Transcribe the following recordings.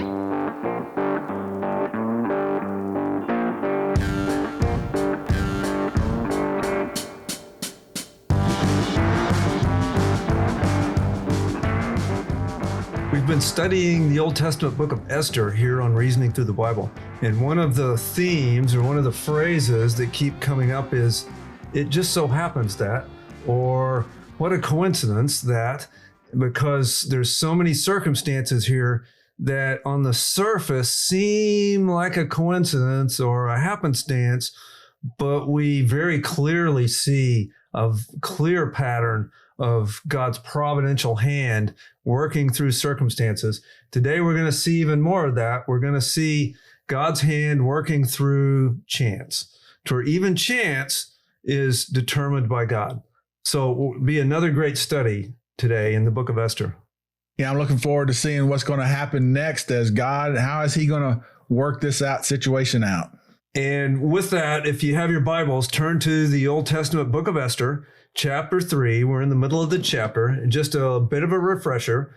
We've been studying the Old Testament book of Esther here on Reasoning Through the Bible. And one of the themes or one of the phrases that keep coming up is, it just so happens that, or what a coincidence that, because there's so many circumstances here that on the surface seem like a coincidence or a happenstance, but we very clearly see a clear pattern of God's providential hand working through circumstances. Today, we're going to see even more of that. We're going to see God's hand working through chance, to even chance is determined by God. So it will be another great study today in the book of Esther. Yeah, I'm looking forward to seeing what's going to happen next as God, how is he going to work this situation out? And with that, if you have your Bibles, turn to the Old Testament book of Esther, chapter 3. We're in the middle of the chapter. Just a bit of a refresher.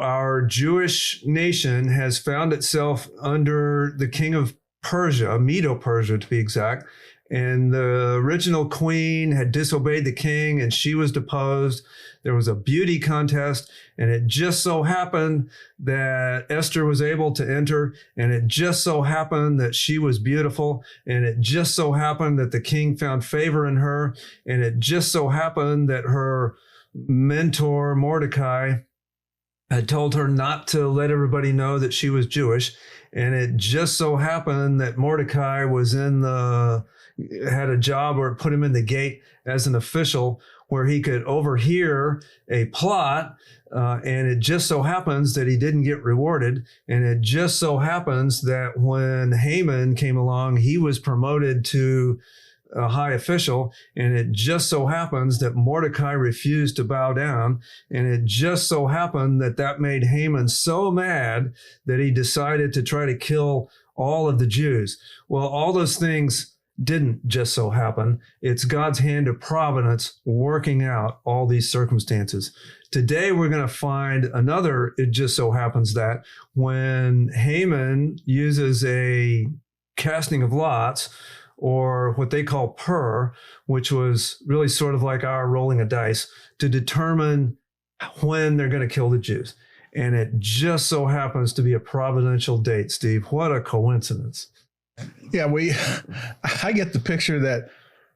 Our Jewish nation has found itself under the king of Persia, Medo-Persia to be exact. And the original queen had disobeyed the king and she was deposed. There was a beauty contest, and it just so happened that Esther was able to enter, and it just so happened that she was beautiful, and it just so happened that the king found favor in her, and it just so happened that her mentor, Mordecai, had told her not to let everybody know that she was Jewish. And it just so happened that Mordecai had a job where it put him in the gate as an official where he could overhear a plot. And it just so happens that he didn't get rewarded. And it just so happens that when Haman came along, he was promoted to a high official, and it just so happens that Mordecai refused to bow down, and it just so happened that that made Haman so mad that he decided to try to kill all of the Jews. Well, all those things didn't just so happen. It's God's hand of providence working out all these circumstances. Today, we're going to find another, it just so happens that when Haman uses a casting of lots, or what they call which was really sort of like our rolling a dice, to determine when they're going to kill the Jews. And it just so happens to be a providential date, Steve. What a coincidence. Yeah, I get the picture that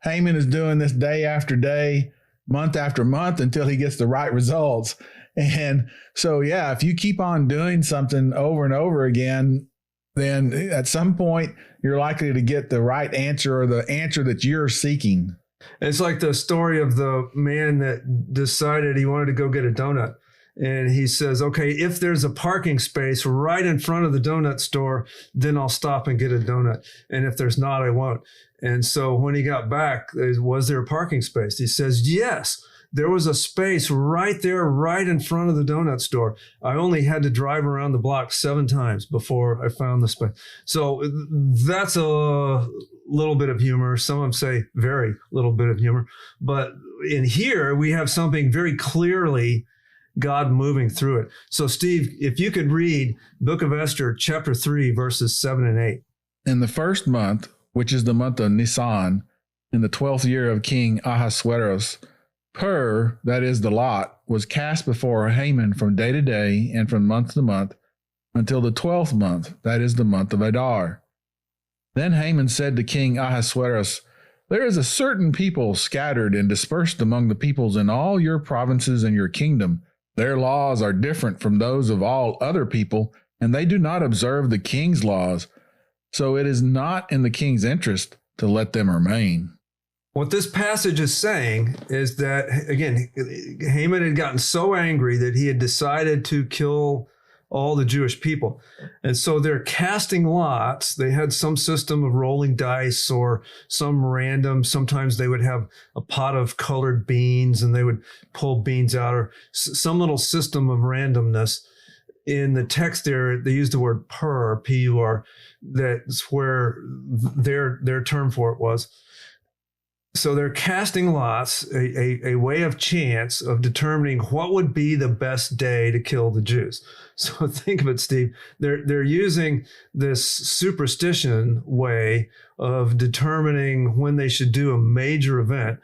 Haman is doing this day after day, month after month, until he gets the right results. And so, yeah, if you keep on doing something over and over again, then at some point you're likely to get the right answer or the answer that you're seeking. It's like the story of the man that decided he wanted to go get a donut. And he says, okay, if there's a parking space right in front of the donut store, then I'll stop and get a donut. And if there's not, I won't. And so when he got back, was there a parking space? He says, yes. There was a space right there, right in front of the donut store. I only had to drive around the block 7 times before I found the space. So that's a little bit of humor. Some of them say very little bit of humor. But in here, we have something very clearly God moving through it. So Steve, if you could read Book of Esther, chapter 3, verses 7 and 8. In the first month, which is the month of Nisan, in the 12th year of King Ahasuerus, that is the lot, was cast before Haman from day to day and from month to month until the 12th month, that is the month of Adar. Then Haman said to King Ahasuerus, there is a certain people scattered and dispersed among the peoples in all your provinces and your kingdom. Their laws are different from those of all other people, and they do not observe the king's laws. So it is not in the king's interest to let them remain. What this passage is saying is that, again, Haman had gotten so angry that he had decided to kill all the Jewish people. And so they're casting lots. They had some system of rolling dice or some random. Sometimes they would have a pot of colored beans and they would pull beans out, or some little system of randomness. In the text there, they use the word P-U-R. That's where their term for it was. So they're casting lots, a way of chance of determining what would be the best day to kill the Jews. So think of it, Steve. They're using this superstition way of determining when they should do a major event,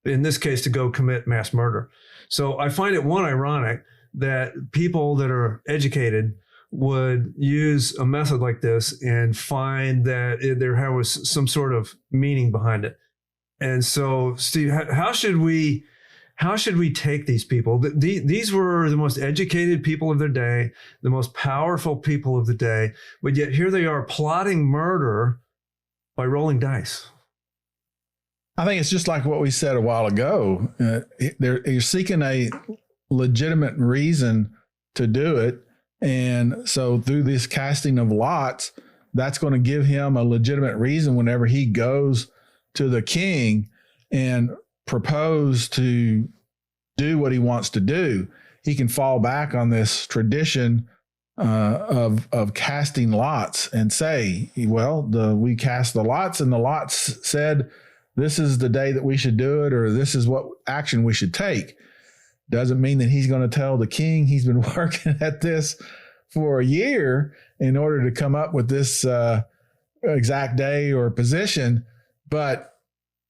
in this case, to go commit mass murder. So I find it, one, ironic that people that are educated would use a method like this and find that there was some sort of meaning behind it. And so, Steve, how should we take these people? These were the most educated people of their day, the most powerful people of the day, but yet here they are plotting murder by rolling dice. I think it's just like what we said a while ago. You're seeking a legitimate reason to do it. And so through this casting of lots, that's going to give him a legitimate reason whenever he goes to the king and propose to do what he wants to do. He can fall back on this tradition of casting lots and say, well, we cast the lots and the lots said, this is the day that we should do it, or this is what action we should take. Doesn't mean that he's going to tell the king he's been working at this for a year in order to come up with this exact day or position. But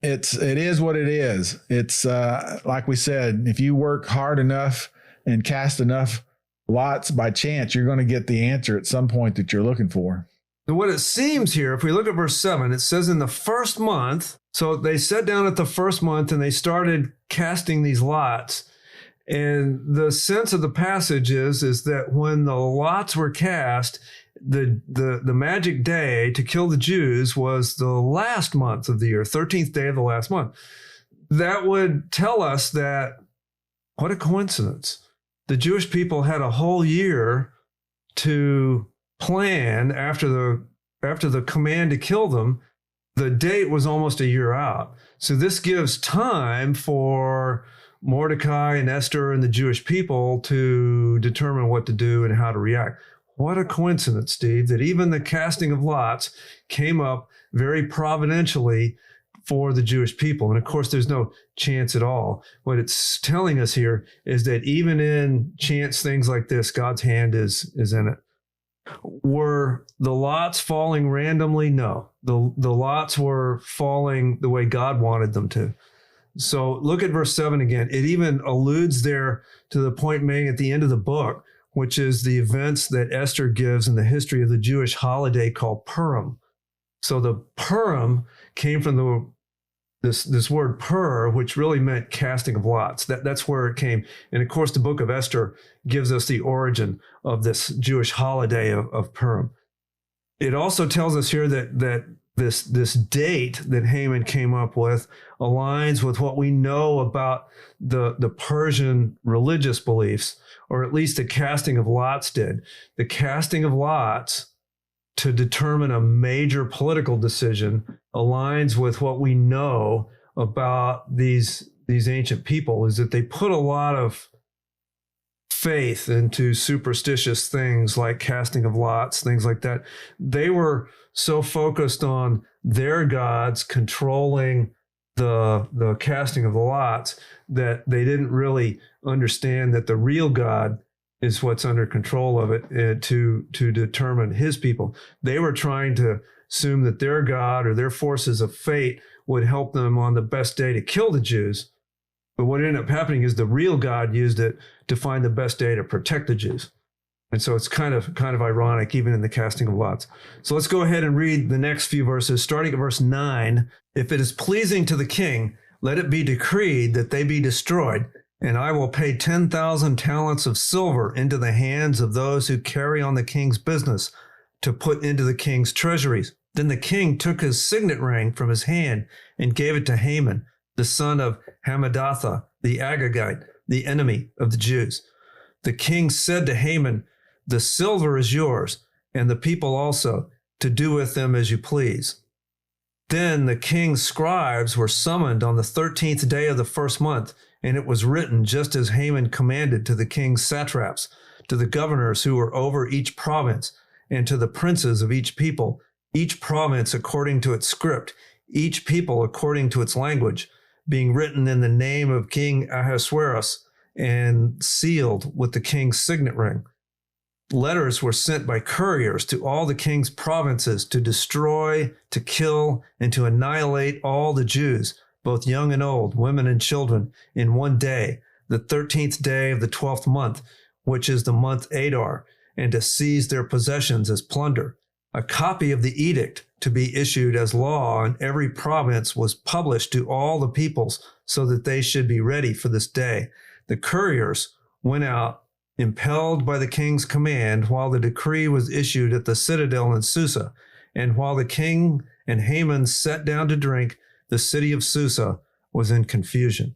it is what it is. It's like we said, if you work hard enough and cast enough lots by chance, you're going to get the answer at some point that you're looking for. And what it seems here, if we look at verse 7, it says in the first month, so they sat down at the first month and they started casting these lots. And the sense of the passage is that when the lots were cast, the magic day to kill the Jews was the last month of the year, 13th day of the last month. That would tell us that, what a coincidence. The Jewish people had a whole year to plan after the command to kill them. The date was almost a year out. So this gives time for Mordecai and Esther and the Jewish people to determine what to do and how to react. What a coincidence, Steve, that even the casting of lots came up very providentially for the Jewish people. And of course, there's no chance at all. What it's telling us here is that even in chance things like this, God's hand is in it. Were the lots falling randomly? No. The lots were falling the way God wanted them to. So look at verse 7 again. It even alludes there to the point made at the end of the book, which is the events that Esther gives in the history of the Jewish holiday called Purim. So the Purim came from this word pur, which really meant casting of lots. That's where it came. And of course, the book of Esther gives us the origin of this Jewish holiday of Purim. It also tells us here that this date that Haman came up with aligns with what we know about the Persian religious beliefs, or at least the casting of lots did. The casting of lots to determine a major political decision aligns with what we know about these ancient people, is that they put a lot of faith into superstitious things like casting of lots, things like that. They were so focused on their gods controlling the casting of the lots that they didn't really understand that the real God is what's under control of it to determine his people. They were trying to assume that their God or their forces of fate would help them on the best day to kill the Jews. But what ended up happening is the real God used it to find the best day to protect the Jews. And so it's kind of ironic, even in the casting of lots. So let's go ahead and read the next few verses, starting at verse 9. If it is pleasing to the king, let it be decreed that they be destroyed, and I will pay 10,000 talents of silver into the hands of those who carry on the king's business to put into the king's treasuries. Then the king took his signet ring from his hand and gave it to Haman, the son of Hammedatha, the Agagite, the enemy of the Jews. The king said to Haman, "The silver is yours, and the people also, to do with them as you please." Then the king's scribes were summoned on the 13th day of the first month, and it was written just as Haman commanded to the king's satraps, to the governors who were over each province, and to the princes of each people, each province according to its script, each people according to its language, being written in the name of King Ahasuerus and sealed with the king's signet ring. Letters were sent by couriers to all the king's provinces to destroy, to kill, and to annihilate all the Jews, both young and old, women and children, in one day, the 13th day of the 12th month, which is the month Adar, and to seize their possessions as plunder. A copy of the edict to be issued as law in every province was published to all the peoples so that they should be ready for this day. The couriers went out, impelled by the king's command, while the decree was issued at the citadel in Susa. And while the king and Haman sat down to drink, the city of Susa was in confusion.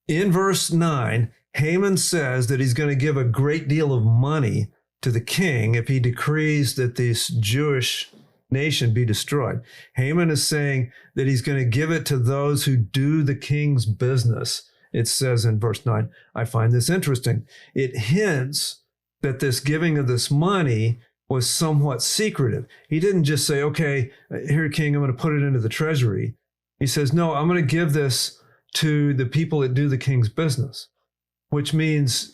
In verse 9, Haman says that he's going to give a great deal of money to the king if he decrees that this Jewish nation be destroyed. Haman is saying that he's going to give it to those who do the king's business. It says in verse 9, I find this interesting. It hints that this giving of this money was somewhat secretive. He didn't just say, okay, here, king, I'm going to put it into the treasury. He says, no, I'm going to give this to the people that do the king's business, which means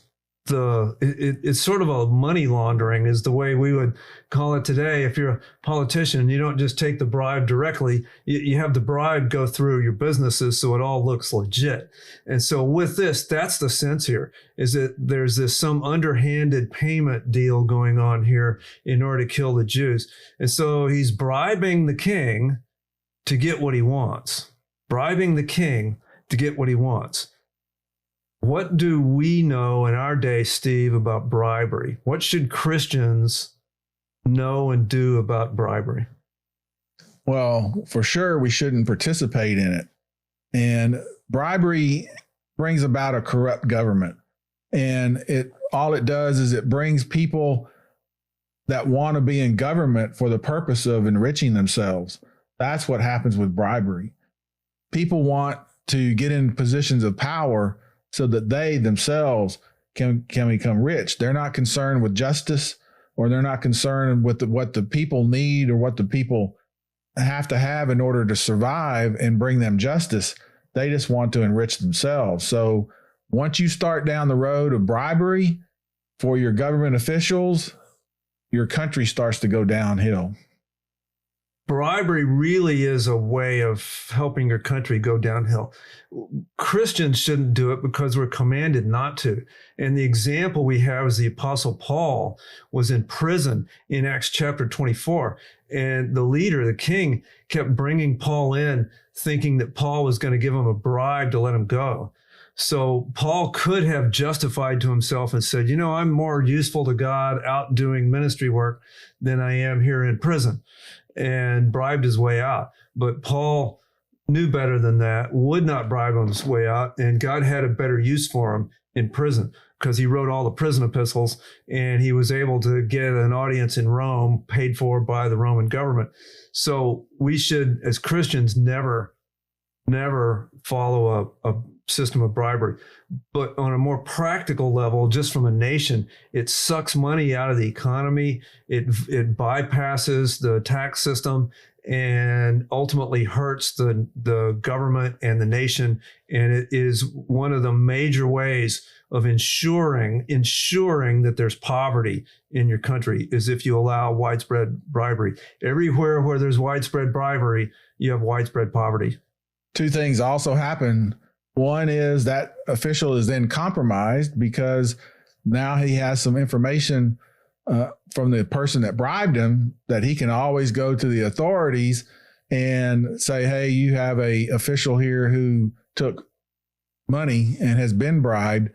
it's sort of a money laundering is the way we would call it today. If you're a politician, you don't just take the bribe directly. You have the bribe go through your businesses so it all looks legit. And so with this, that's the sense here, is that there's some underhanded payment deal going on here in order to kill the Jews. And so he's bribing the king to get what he wants. Bribing the king to get what he wants. What do we know in our day, Steve, about bribery? What should Christians know and do about bribery? Well, for sure, we shouldn't participate in it. And bribery brings about a corrupt government. And all it does is it brings people that want to be in government for the purpose of enriching themselves. That's what happens with bribery. People want to get in positions of power so that they themselves can become rich. They're not concerned with justice, or they're not concerned with what the people need or what the people have to have in order to survive and bring them justice. They just want to enrich themselves. So once you start down the road of bribery for your government officials, your country starts to go downhill. Bribery really is a way of helping your country go downhill. Christians shouldn't do it because we're commanded not to. And the example we have is the Apostle Paul was in prison in Acts chapter 24. And the leader, the king, kept bringing Paul in, thinking that Paul was going to give him a bribe to let him go. So Paul could have justified to himself and said, I'm more useful to God out doing ministry work than I am here in prison, and bribed his way out. But Paul knew better than that, would not bribe his way out, and God had a better use for him in prison because he wrote all the prison epistles, and he was able to get an audience in Rome paid for by the Roman government. So we should, as Christians, never follow a system of bribery. But on a more practical level, just from a nation, it sucks money out of the economy. It bypasses the tax system and ultimately hurts the government and the nation. And it is one of the major ways of ensuring that there's poverty in your country, is if you allow widespread bribery. Everywhere where there's widespread bribery, you have widespread poverty. Two things also happen. One is that official is then compromised because now he has some information from the person that bribed him that he can always go to the authorities and say, hey, you have a official here who took money and has been bribed.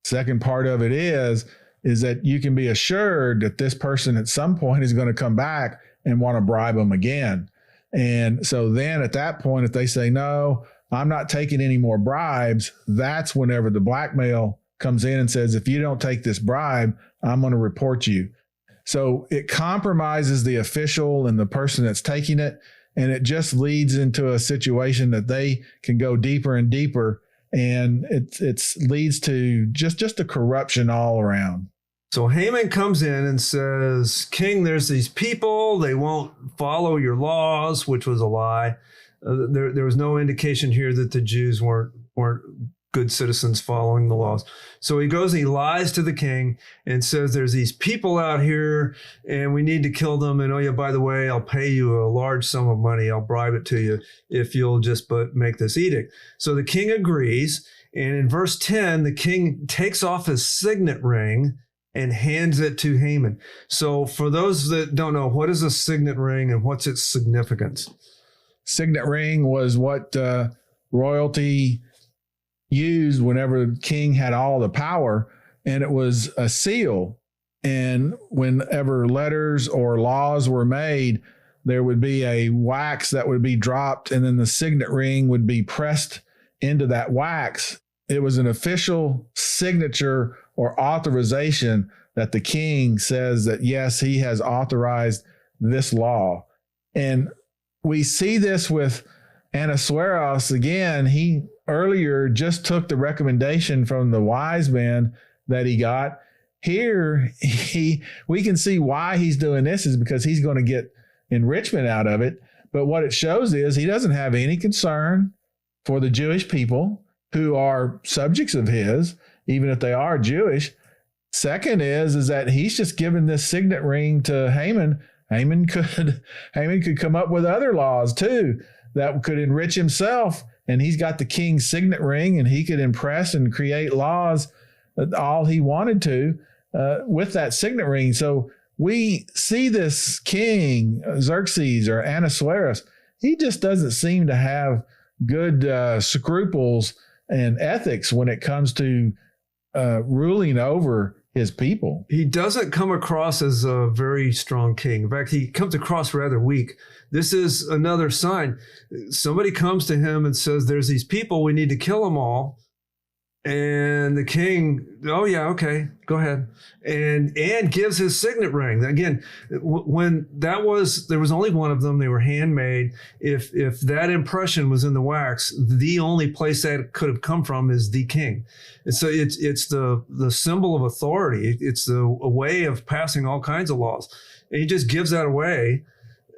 Second part of it is that you can be assured that this person at some point is going to come back and want to bribe them again. And so then at that point, if they say, no, I'm not taking any more bribes, that's whenever the blackmail comes in and says, if you don't take this bribe, I'm going to report you. So it compromises the official and the person that's taking it. And it just leads into a situation that they can go deeper and deeper. And it leads to just a corruption all around. So Haman comes in and says, King, there's these people, they won't follow your laws, which was a lie. There was no indication here that the Jews weren't good citizens following the laws. So he goes and he lies to the king and says, there's these people out here and we need to kill them. And oh yeah, by the way, I'll pay you a large sum of money. I'll bribe it to you if you'll just make this edict. So the king agrees. And in verse 10, the king takes off his signet ring and hands it to Haman. So for those that don't know, what is a signet ring and what's its significance? Signet ring was what royalty used whenever the king had all the power, and it was a seal. And whenever letters or laws were made, there would be a wax that would be dropped, and then the signet ring would be pressed into that wax. It was an official signature or authorization that the king says that, yes, he has authorized this law. And we see this with Ahasuerus again. He earlier just took the recommendation from the wise men that he got. Here, we can see why he's doing this is because he's going to get enrichment out of it. But what it shows is he doesn't have any concern for the Jewish people who are subjects of his, even if they are Jewish. Second is that he's just given this signet ring to Haman. Haman could come up with other laws too that could enrich himself. And he's got the king's signet ring, and he could impress and create laws all he wanted to with that signet ring. So we see this king, Xerxes or Ahasuerus, he just doesn't seem to have good scruples and ethics when it comes to ruling over his people. He doesn't come across as a very strong king. In fact, he comes across rather weak. This is another sign. Somebody comes to him and says, there's these people, we need to kill them all. And the king, oh yeah, okay, go ahead. And gives his signet ring. Again, when there was only one of them, they were handmade. If that impression was in the wax, the only place that could have come from is the king. And so it's the symbol of authority. It's a way of passing all kinds of laws. And he just gives that away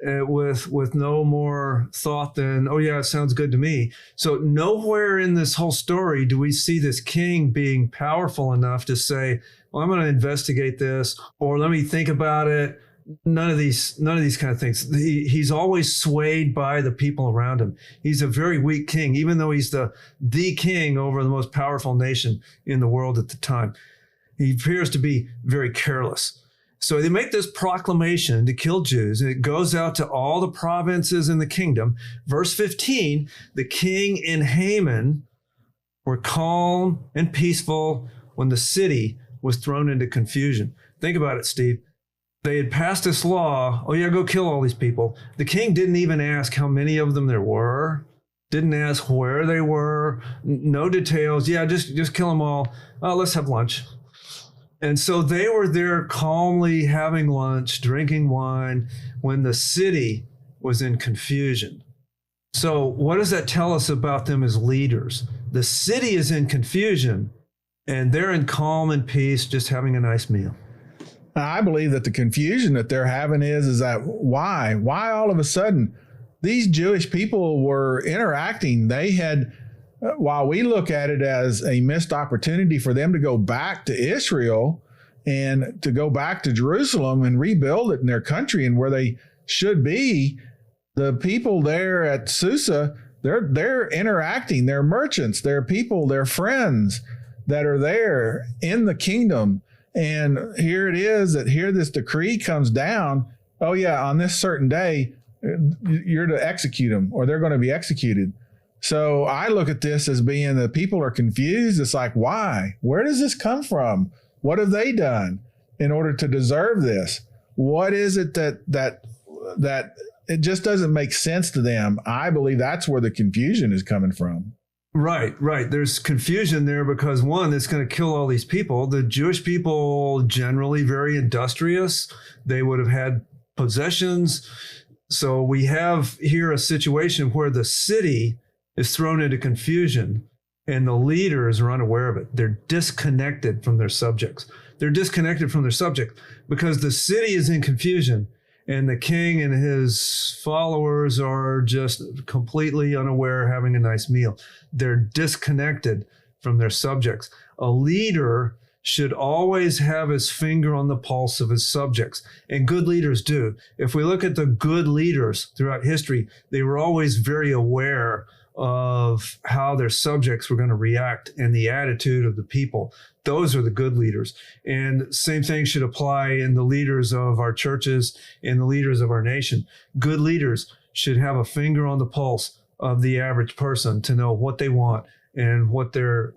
with no more thought than, oh yeah, it sounds good to me. So nowhere in this whole story do we see this king being powerful enough to say, well, I'm going to investigate this, or let me think about it. None of these kind of things. He's always swayed by the people around him. He's a very weak king, even though he's the king over the most powerful nation in the world at the time. He appears to be very careless. So they make this proclamation to kill Jews, and it goes out to all the provinces in the kingdom. Verse 15, the king and Haman were calm and peaceful when the city was thrown into confusion. Think about it, Steve. They had passed this law, oh yeah, go kill all these people. The king didn't even ask how many of them there were, didn't ask where they were, no details. Yeah, just kill them all. Let's have lunch. And so they were there calmly having lunch, drinking wine, when the city was in confusion. So what does that tell us about them as leaders? The city is in confusion, and they're in calm and peace, just having a nice meal. I believe that the confusion that they're having is that why all of a sudden these Jewish people were interacting. They had, while we look at it as a missed opportunity for them to go back to Israel and to go back to Jerusalem and rebuild it in their country and where they should be, the people there at Susa, they're interacting. They're merchants, they're people, they're friends that are there in the kingdom. And here it is that here this decree comes down. Oh yeah, on this certain day, you're to execute them, or they're going to be executed. So I look at this as being that people are confused. It's like, why? Where does this come from? What have they done in order to deserve this? What is it that it just doesn't make sense to them? I believe that's where the confusion is coming from. Right. There's confusion there because, one, it's going to kill all these people. The Jewish people, generally very industrious. They would have had possessions. So we have here a situation where the city is thrown into confusion and the leaders are unaware of it. They're disconnected from their subjects. They're disconnected from their subject because the city is in confusion and the king and his followers are just completely unaware, having a nice meal. They're disconnected from their subjects. A leader should always have his finger on the pulse of his subjects. And good leaders do. If we look at the good leaders throughout history, they were always very aware of how their subjects were going to react and the attitude of the people. Those are the good leaders. And same thing should apply in the leaders of our churches and the leaders of our nation. Good leaders should have a finger on the pulse of the average person to know what they want and what their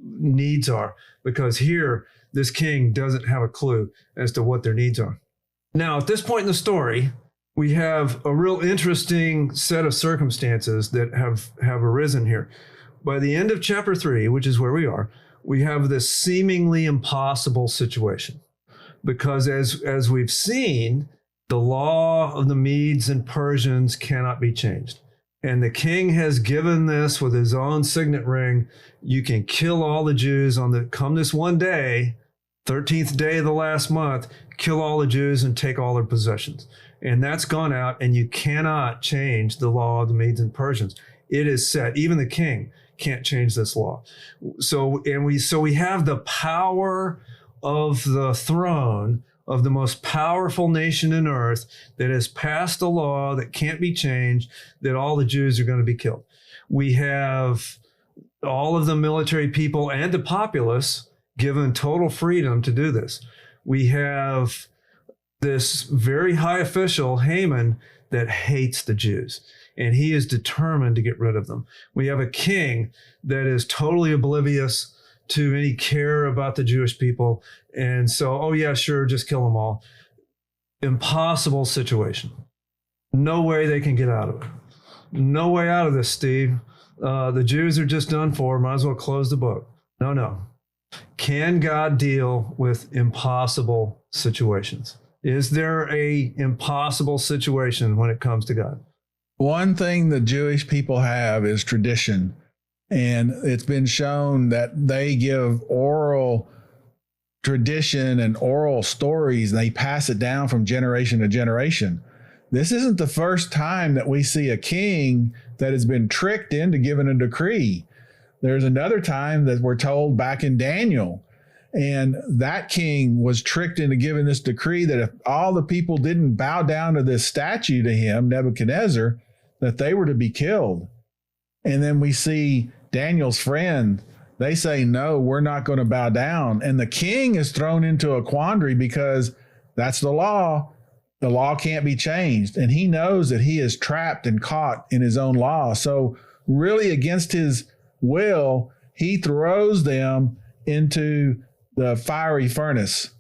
needs are. Because here, this king doesn't have a clue as to what their needs are. Now, at this point in the story, we have a real interesting set of circumstances that have arisen here. By the end of chapter 3, which is where we are, we have this seemingly impossible situation. Because as we've seen, the law of the Medes and Persians cannot be changed. And the king has given this with his own signet ring. You can kill all the Jews come this one day, 13th day of the last month, kill all the Jews and take all their possessions. And that's gone out, and you cannot change the law of the Medes and Persians. It is set. Even the king can't change this law. So we have the power of the throne of the most powerful nation in earth that has passed a law that can't be changed, that all the Jews are going to be killed. We have all of the military people and the populace given total freedom to do this. We have this very high official, Haman, that hates the Jews, and he is determined to get rid of them. We have a king that is totally oblivious to any care about the Jewish people. And so, oh yeah, sure, just kill them all. Impossible situation. No way they can get out of it. No way out of this, Steve. The Jews are just done for. Might as well close the book. No. Can God deal with impossible situations? Is there a impossible situation when it comes to God? One thing the Jewish people have is tradition. And it's been shown that they give oral tradition and oral stories. They pass it down from generation to generation. This isn't the first time that we see a king that has been tricked into giving a decree. There's another time that we're told back in Daniel, and that king was tricked into giving this decree that if all the people didn't bow down to this statue to him, Nebuchadnezzar, that they were to be killed. And then we see Daniel's friend, they say, no, we're not going to bow down. And the king is thrown into a quandary because that's the law. The law can't be changed. And he knows that he is trapped and caught in his own law. So really against his will, he throws them into the fiery furnace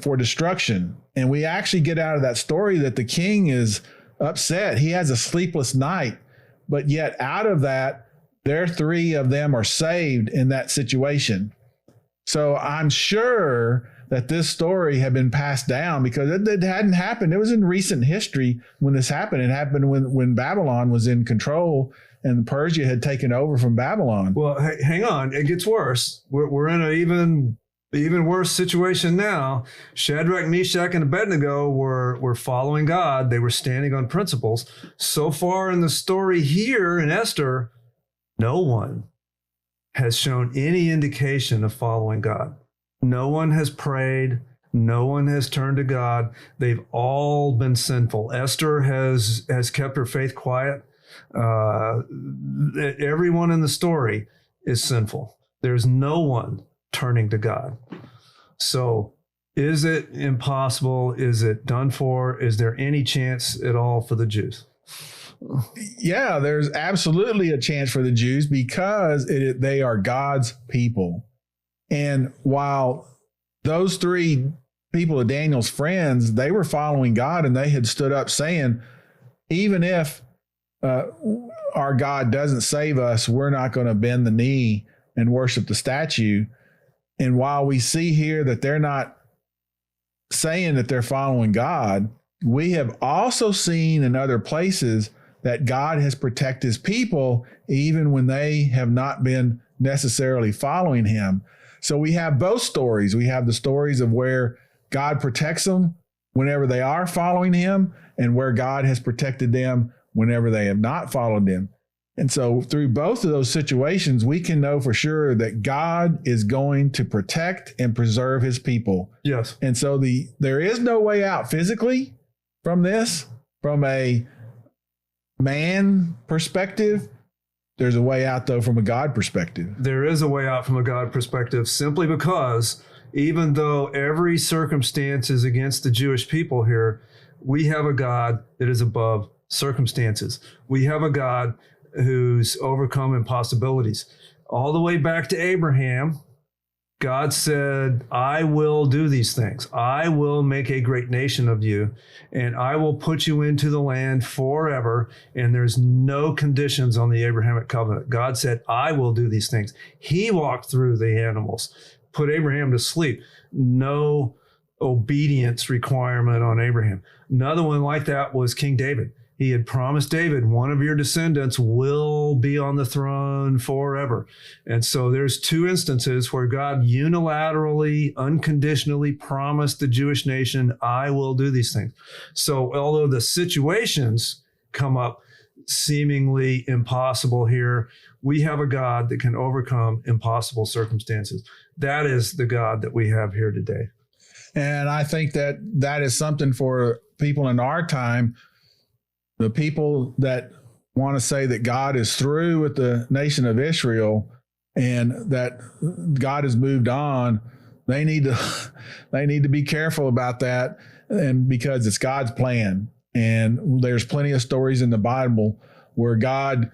for destruction. And we actually get out of that story that the king is upset. He has a sleepless night. But yet out of that, there 3 of them are saved in that situation. So I'm sure that this story had been passed down because it hadn't happened. It was in recent history when this happened. It happened when Babylon was in control and Persia had taken over from Babylon. Well, hang on. It gets worse. We're in an even worse situation now. Shadrach, Meshach, and Abednego were following God. They were standing on principles. So far in the story here in Esther, no one has shown any indication of following God. No one has prayed. No one has turned to God. They've all been sinful. Esther has kept her faith quiet. Everyone in the story is sinful. There's no one turning to God. So is it impossible? Is it done for? Is there any chance at all for the Jews? Yeah, there's absolutely a chance for the Jews because they are God's people. And while those 3 people of Daniel's friends, they were following God and they had stood up saying, even if our God doesn't save us, we're not going to bend the knee and worship the statue. And while we see here that they're not saying that they're following God, we have also seen in other places that God has protected his people even when they have not been necessarily following him. So we have both stories. We have the stories of where God protects them whenever they are following him, and where God has protected them whenever they have not followed him. And so through both of those situations, we can know for sure that God is going to protect and preserve his people. Yes. And so there is no way out physically from this, from a man perspective. There's a way out, though, from a God perspective. There is a way out from a God perspective, simply because even though every circumstance is against the Jewish people here, we have a God that is above circumstances. We have a God who's overcome impossibilities. All the way back to Abraham, God said, I will do these things. I will make a great nation of you, and I will put you into the land forever. And there's no conditions on the Abrahamic covenant. God said, I will do these things. He walked through the animals, put Abraham to sleep. No obedience requirement on Abraham. Another one like that was King David. He had promised David, one of your descendants will be on the throne forever. And so there's two instances where God unilaterally, unconditionally promised the Jewish nation, I will do these things. So although the situations come up seemingly impossible here, we have a God that can overcome impossible circumstances. That is the God that we have here today. And I think that is something for people in our time. The people that want to say that God is through with the nation of Israel and that God has moved on, they need to be careful about that, and because it's God's plan. And there's plenty of stories in the Bible where God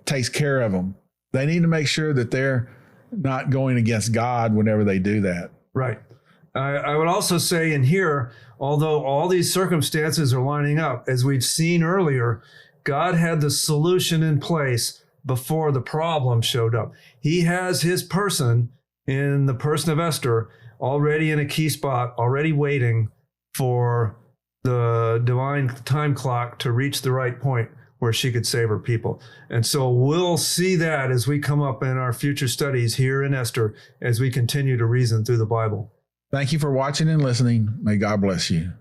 takes care of them. They need to make sure that they're not going against God whenever they do that. Right. I would also say in here, although all these circumstances are lining up, as we've seen earlier, God had the solution in place before the problem showed up. He has his person in the person of Esther already in a key spot, already waiting for the divine time clock to reach the right point where she could save her people. And so we'll see that as we come up in our future studies here in Esther, as we continue to reason through the Bible. Thank you for watching and listening. May God bless you.